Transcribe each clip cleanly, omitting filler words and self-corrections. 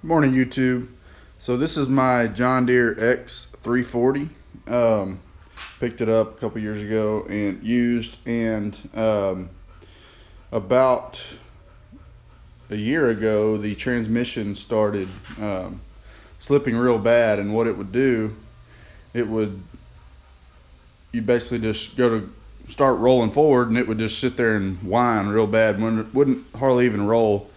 Morning YouTube. So this is my John Deere X340. Picked it up a couple years ago and used, and about a year ago the transmission started slipping real bad, and what it would do, you basically just go to start rolling forward and it would just sit there and whine real bad, wouldn't hardly even roll.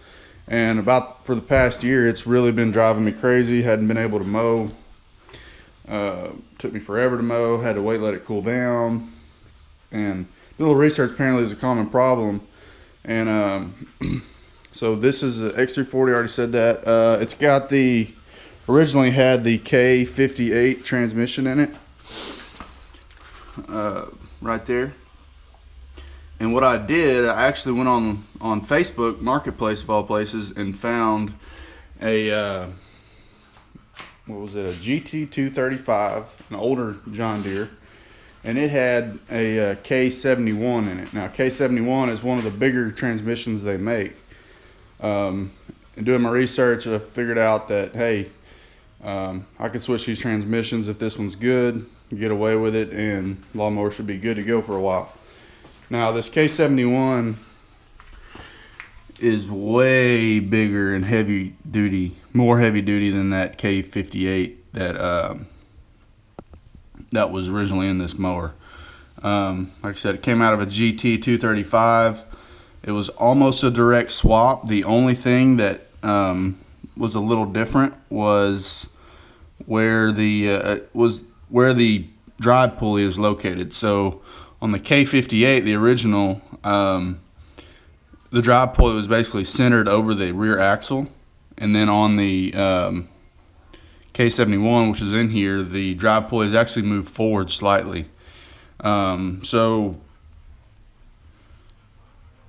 And for the past year, it's really been driving me crazy. Hadn't been able to mow. Took me forever to mow. Had to wait, let it cool down. And a little research, apparently is a common problem. And so this is the X340. I already said that. It's got originally had the K58 transmission in it. Right there. And what I did, I actually went on Facebook Marketplace of all places and found a what was it, a GT235, an older John Deere, and it had a K71 in it. Now K71 is one of the bigger transmissions they make. And doing my research, I figured out that hey, I could switch these transmissions if this one's good, get away with it, and lawnmower should be good to go for a while. Now this K71 is way bigger and heavy duty, more heavy duty than that K58 that was originally in this mower. Like I said, it came out of a GT235. It was almost a direct swap. The only thing that was a little different was where the drive pulley is located. So on the K58, the original, the drive pulley was basically centered over the rear axle, and then on the K71, which is in here, the drive pulley is actually moved forward slightly. So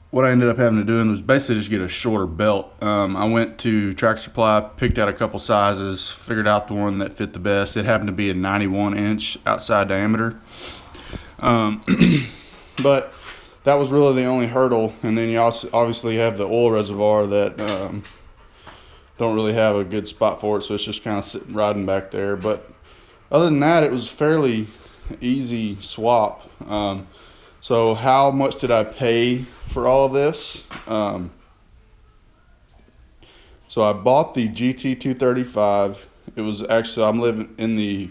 what I ended up having to do was basically just get a shorter belt. I went to Tractor Supply, picked out a couple sizes, figured out the one that fit the best. It happened to be a 91-inch outside diameter. But that was really the only hurdle. And then you also obviously have the oil reservoir that don't really have a good spot for it, so it's just kind of sitting riding back there. But other than that, it was fairly easy swap. So how much did I pay for all of this? So I bought the GT235. It was actually, I'm living in the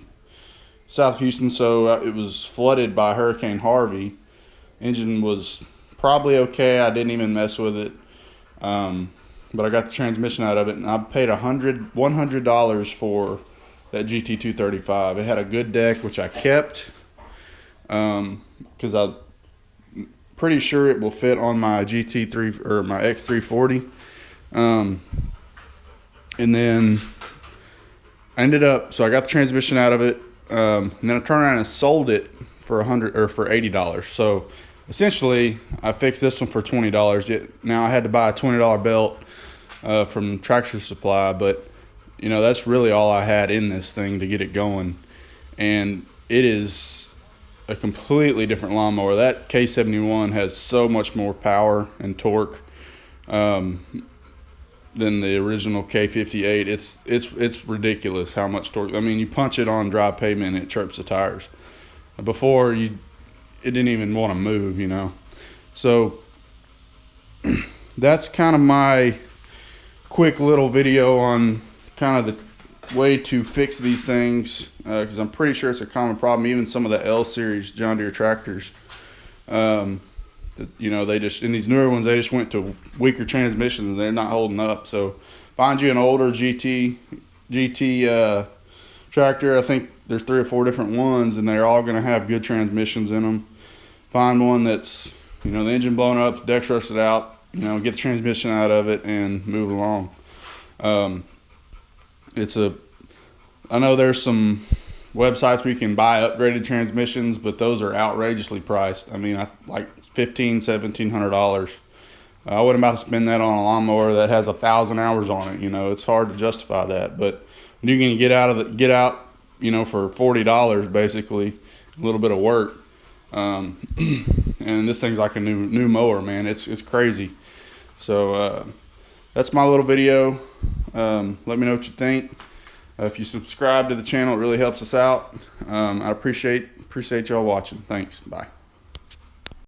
south of Houston, so it was flooded by Hurricane Harvey. Engine was probably okay. I didn't even mess with it, but I got the transmission out of it, and I paid $100 for that GT235. It had a good deck, which I kept because I'm pretty sure it will fit on my GT3 or my X340. And then I ended up, so I got the transmission out of it. And then I turned around and sold it for $80. So essentially, I fixed this one for $20. Now I had to buy a $20 belt from Tractor Supply, but you know that's really all I had in this thing to get it going. And it is a completely different lawnmower. That K71 has so much more power and torque than the original K58. It's ridiculous how much torque. I mean, you punch it on dry pavement and it chirps the tires. Before, it didn't even want to move, you know. So that's kind of my quick little video on kind of the way to fix these things, because I'm pretty sure it's a common problem. Even some of the L series John Deere tractors, you know, they just, in these newer ones, they just went to weaker transmissions and they're not holding up. So find you an older GT tractor. I think there's 3 or 4 different ones, and they're all going to have good transmissions in them. Find one that's, you know, the engine blown up, deck rusted out, you know, get the transmission out of it and move along. I know there's some websites where you can buy upgraded transmissions, but those are outrageously priced. I mean, like $1,700. I wouldn't about to spend that on a lawnmower that has 1,000 hours on it. You know, it's hard to justify that. But when you can get out, you know, for $40 basically, a little bit of work. And this thing's like a new mower, man. It's crazy. So that's my little video. Let me know what you think. If you subscribe to the channel, it really helps us out. I appreciate y'all watching. Thanks. Bye.